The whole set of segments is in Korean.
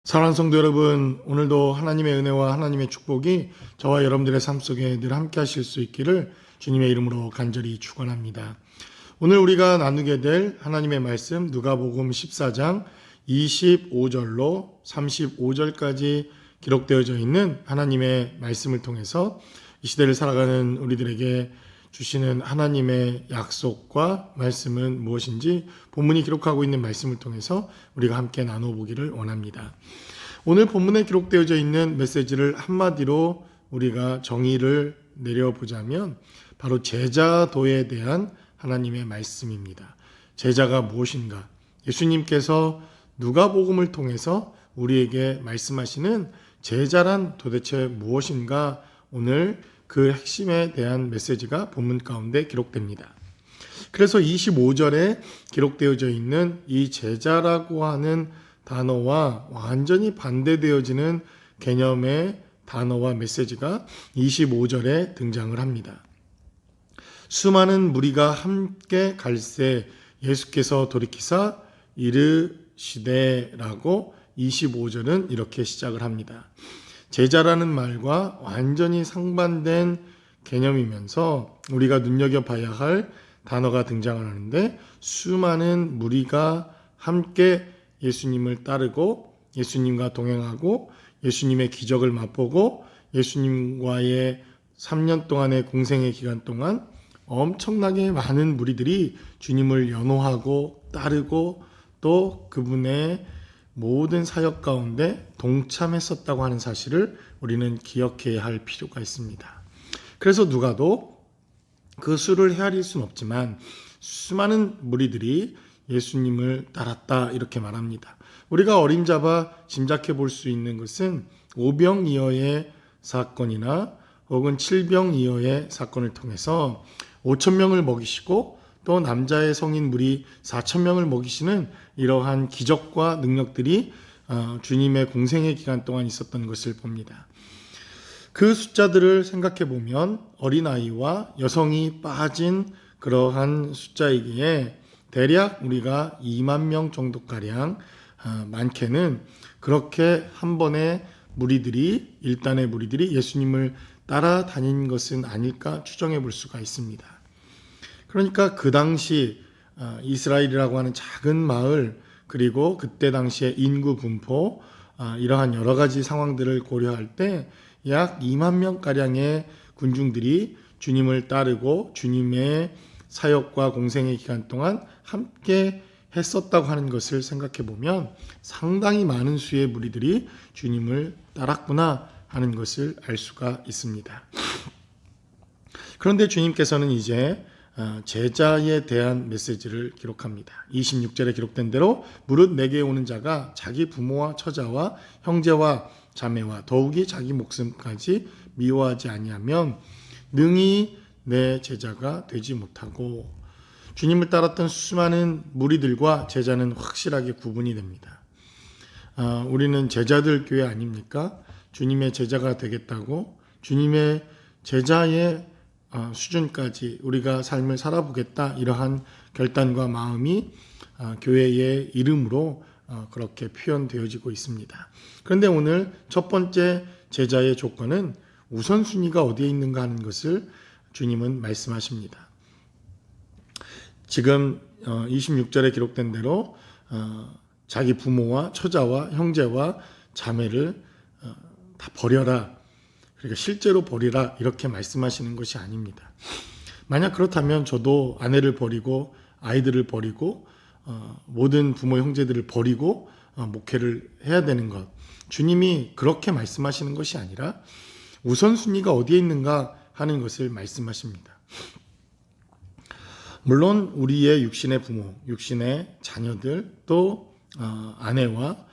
사랑하는 성도 여러분, 오늘도 하나님의 은혜와 하나님의 축복이 저와 여러분들의 삶 속에 늘 함께 하실 수 있기를 주님의 이름으로 간절히 축원합니다. 오늘 우리가 나누게 될 하나님의 말씀 누가복음 14장 25절로 35절까지 기록되어져 있는 하나님의 말씀을 통해서 이 시대를 살아가는 우리들에게 주시는 하나님의 약속과 말씀은 무엇인지 본문이 기록하고 있는 말씀을 통해서 우리가 함께 나눠보기를 원합니다. 오늘 본문에 기록되어져 있는 메시지를 한마디로 우리가 정의를 내려보자면 바로 제자도에 대한 하나님의 말씀입니다. 제자가 무엇인가? 예수님께서 누가복음을 통해서 우리에게 말씀하시는 제자란 도대체 무엇인가? 오늘 그 핵심에 대한 메시지가 본문 가운데 기록됩니다. 그래서 25절에 기록되어져 있는 이 제자라고 하는 단어와 완전히 반대되어지는 개념의 단어와 메시지가 25절에 등장을 합니다. 수많은 무리가 함께 갈새 예수께서 돌이키사 이르시되라고 25절은 이렇게 시작을 합니다. 제자라는 말과 완전히 상반된 개념이면서 우리가 눈여겨봐야 할 단어가 등장을 하는데, 수많은 무리가 함께 예수님을 따르고 예수님과 동행하고 예수님의 기적을 맛보고 예수님과의 3년 동안의 공생의 기간 동안 엄청나게 많은 무리들이 주님을 연호하고 따르고 또 그분의 모든 사역 가운데 동참했었다고 하는 사실을 우리는 기억해야 할 필요가 있습니다. 그래서 누가도 그 수를 헤아릴 수는 없지만 수많은 무리들이 예수님을 따랐다 이렇게 말합니다. 우리가 어림잡아 짐작해 볼 수 있는 것은 오병이어의 사건이나 혹은 칠병이어의 사건을 통해서 5,000명을 먹이시고 또 남자의 성인 무리 4,000명을 먹이시는 이러한 기적과 능력들이 주님의 공생의 기간 동안 있었던 것을 봅니다. 그 숫자들을 생각해 보면 어린아이와 여성이 빠진 그러한 숫자이기에 대략 우리가 2만 명 정도가량, 많게는 그렇게 한 번에 일단의 무리들이 예수님을 따라다닌 것은 아닐까 추정해 볼 수가 있습니다. 그러니까 그 당시 이스라엘이라고 하는 작은 마을, 그리고 그때 당시의 인구 분포, 이러한 여러 가지 상황들을 고려할 때 약 2만 명가량의 군중들이 주님을 따르고 주님의 사역과 공생의 기간 동안 함께 했었다고 하는 것을 생각해 보면 상당히 많은 수의 무리들이 주님을 따랐구나 하는 것을 알 수가 있습니다. 그런데 주님께서는 이제 제자에 대한 메시지를 기록합니다. 26절에 기록된 대로 무릇 내게 오는 자가 자기 부모와 처자와 형제와 자매와 더욱이 자기 목숨까지 미워하지 아니하면 능히 내 제자가 되지 못하고, 주님을 따랐던 수많은 무리들과 제자는 확실하게 구분이 됩니다. 우리는 제자들 교회 아닙니까? 주님의 제자가 되겠다고 주님의 제자의 수준까지 우리가 삶을 살아보겠다, 이러한 결단과 마음이 교회의 이름으로 그렇게 표현되어지고 있습니다. 그런데 오늘 첫 번째 제자의 조건은 우선순위가 어디에 있는가 하는 것을 주님은 말씀하십니다. 지금 26절에 기록된 대로 자기 부모와 처자와 형제와 자매를 다 버려라, 그러니까 실제로 버리라, 이렇게 말씀하시는 것이 아닙니다. 만약 그렇다면 저도 아내를 버리고 아이들을 버리고 모든 부모 형제들을 버리고 목회를 해야 되는 것, 주님이 그렇게 말씀하시는 것이 아니라 우선순위가 어디에 있는가 하는 것을 말씀하십니다. 물론 우리의 육신의 부모, 육신의 자녀들, 또 아내와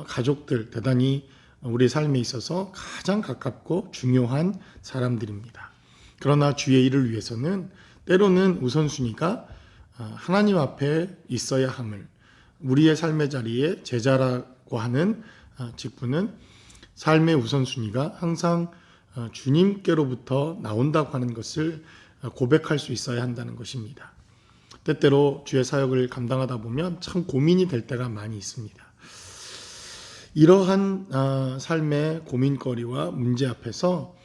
가족들, 대단히 우리 삶에 있어서 가장 가깝고 중요한 사람들입니다. 그러나 주의 일을 위해서는 때로는 우선순위가 하나님 앞에 있어야 함을, 우리의 삶의 자리에 제자라고 하는 직분은 삶의 우선순위가 항상 주님께로부터 나온다고 하는 것을 고백할 수 있어야 한다는 것입니다. 때때로 주의 사역을 감당하다 보면 참 고민이 될 때가 많이 있습니다. 이러한 삶의 고민거리와 문제 앞에서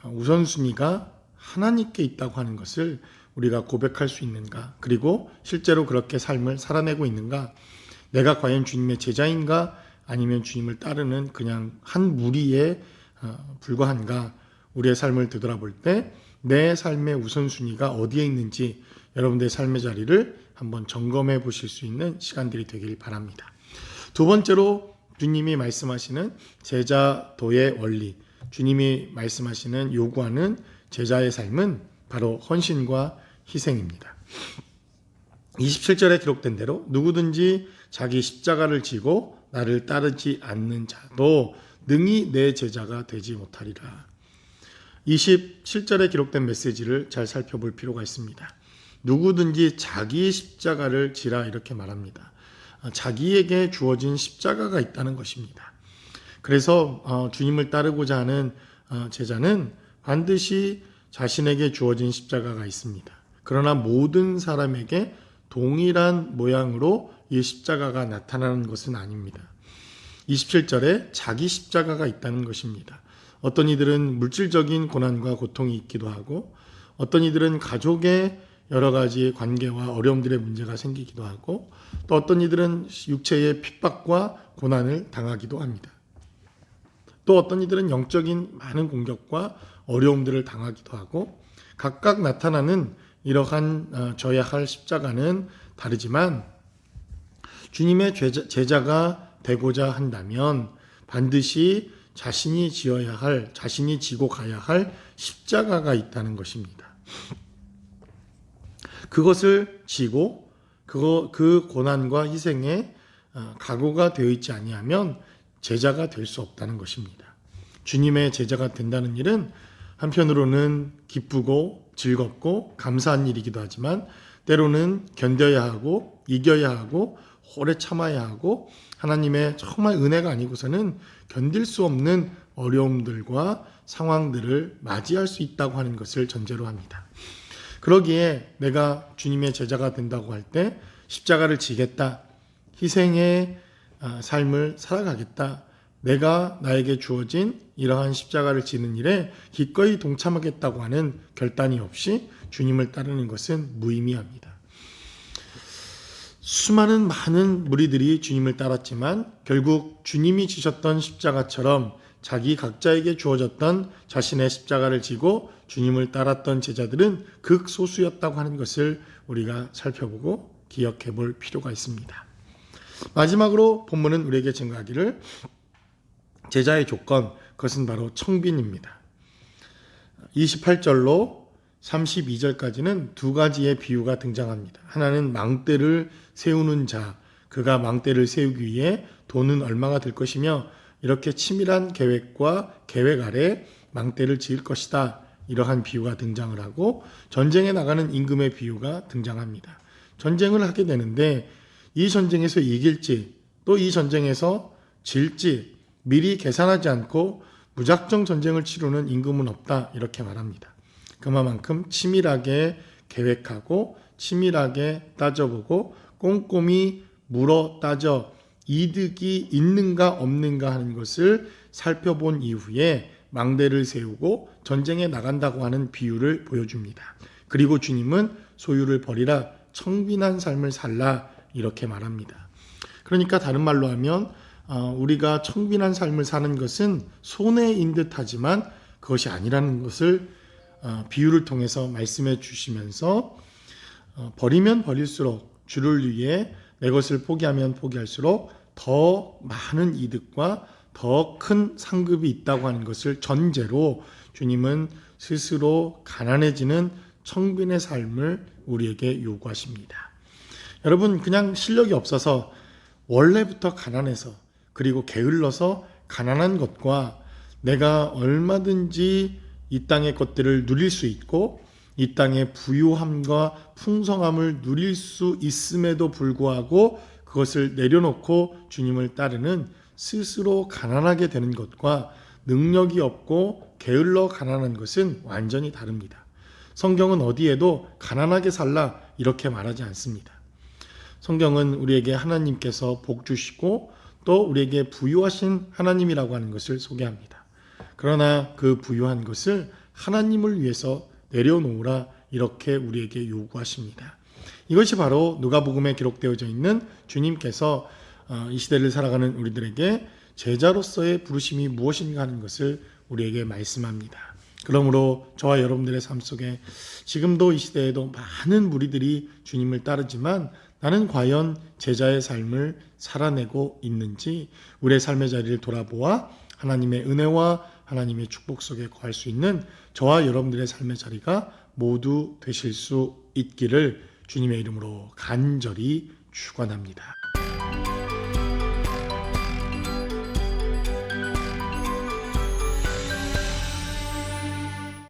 우선순위가 하나님께 있다고 하는 것을 우리가 고백할 수 있는가? 그리고 실제로 그렇게 삶을 살아내고 있는가? 내가 과연 주님의 제자인가? 아니면 주님을 따르는 그냥 한 무리에 불과한가? 우리의 삶을 되돌아볼 때 내 삶의 우선순위가 어디에 있는지 여러분들의 삶의 자리를 한번 점검해 보실 수 있는 시간들이 되길 바랍니다. 두 번째로 주님이 말씀하시는 제자도의 원리, 주님이 말씀하시는 요구하는 제자의 삶은 바로 헌신과 희생입니다. 27절에 기록된 대로 누구든지 자기 십자가를 지고 나를 따르지 않는 자도 능히 내 제자가 되지 못하리라. 27절에 기록된 메시지를 잘 살펴볼 필요가 있습니다. 누구든지 자기 십자가를 지라 이렇게 말합니다. 자기에게 주어진 십자가가 있다는 것입니다. 그래서 주님을 따르고자 하는 제자는 반드시 자신에게 주어진 십자가가 있습니다. 그러나 모든 사람에게 동일한 모양으로 이 십자가가 나타나는 것은 아닙니다. 27절에 자기 십자가가 있다는 것입니다. 어떤 이들은 물질적인 고난과 고통이 있기도 하고 어떤 이들은 가족의 여러 가지 관계와 어려움들의 문제가 생기기도 하고 또 어떤 이들은 육체의 핍박과 고난을 당하기도 합니다. 또 어떤 이들은 영적인 많은 공격과 어려움들을 당하기도 하고 각각 나타나는 이러한 져야 할 십자가는 다르지만 주님의 제자가 되고자 한다면 반드시 자신이 지고 가야 할 십자가가 있다는 것입니다. 그것을 지고 그 고난과 희생에 각오가 되어 있지 아니하면 제자가 될 수 없다는 것입니다. 주님의 제자가 된다는 일은 한편으로는 기쁘고 즐겁고 감사한 일이기도 하지만 때로는 견뎌야 하고 이겨야 하고 오래 참아야 하고 하나님의 정말 은혜가 아니고서는 견딜 수 없는 어려움들과 상황들을 맞이할 수 있다고 하는 것을 전제로 합니다. 그러기에 내가 주님의 제자가 된다고 할 때 십자가를 지겠다, 희생의 삶을 살아가겠다, 내가 나에게 주어진 이러한 십자가를 지는 일에 기꺼이 동참하겠다고 하는 결단이 없이 주님을 따르는 것은 무의미합니다. 수많은 많은 무리들이 주님을 따랐지만 결국 주님이 지셨던 십자가처럼 자기 각자에게 주어졌던 자신의 십자가를 지고 주님을 따랐던 제자들은 극소수였다고 하는 것을 우리가 살펴보고 기억해 볼 필요가 있습니다. 마지막으로 본문은 우리에게 증거하기를 제자의 조건, 그것은 바로 청빈입니다. 28절로 32절까지는 두 가지의 비유가 등장합니다. 하나는 망대를 세우는 자, 그가 망대를 세우기 위해 돈은 얼마가 들 것이며 이렇게 치밀한 계획과 계획 아래 망대를 지을 것이다. 이러한 비유가 등장을 하고 전쟁에 나가는 임금의 비유가 등장합니다. 전쟁을 하게 되는데 이 전쟁에서 이길지 또 이 전쟁에서 질지 미리 계산하지 않고 무작정 전쟁을 치르는 임금은 없다. 이렇게 말합니다. 그만큼 치밀하게 계획하고 치밀하게 따져보고 꼼꼼히 물어 따져 이득이 있는가 없는가 하는 것을 살펴본 이후에 망대를 세우고 전쟁에 나간다고 하는 비유를 보여줍니다. 그리고 주님은 소유를 버리라, 청빈한 삶을 살라 이렇게 말합니다. 그러니까 다른 말로 하면 우리가 청빈한 삶을 사는 것은 손해인 듯하지만 그것이 아니라는 것을 비유를 통해서 말씀해 주시면서 버리면 버릴수록 주를 위해 내 것을 포기하면 포기할수록 더 많은 이득과 더 큰 상급이 있다고 하는 것을 전제로 주님은 스스로 가난해지는 청빈의 삶을 우리에게 요구하십니다. 여러분, 그냥 실력이 없어서 원래부터 가난해서 그리고 게을러서 가난한 것과 내가 얼마든지 이 땅의 것들을 누릴 수 있고 이 땅의 부유함과 풍성함을 누릴 수 있음에도 불구하고 그것을 내려놓고 주님을 따르는 스스로 가난하게 되는 것과 능력이 없고 게을러 가난한 것은 완전히 다릅니다. 성경은 어디에도 가난하게 살라 이렇게 말하지 않습니다. 성경은 우리에게 하나님께서 복 주시고 또 우리에게 부유하신 하나님이라고 하는 것을 소개합니다. 그러나 그 부유한 것을 하나님을 위해서 내려놓으라 이렇게 우리에게 요구하십니다. 이것이 바로 누가복음에 기록되어져 있는 주님께서 이 시대를 살아가는 우리들에게 제자로서의 부르심이 무엇인가 하는 것을 우리에게 말씀합니다. 그러므로 저와 여러분들의 삶 속에 지금도 이 시대에도 많은 무리들이 주님을 따르지만 나는 과연 제자의 삶을 살아내고 있는지 우리의 삶의 자리를 돌아보아 하나님의 은혜와 하나님의 축복 속에 거할 수 있는 저와 여러분들의 삶의 자리가 모두 되실 수 있기를 주님의 이름으로 간절히 축원합니다.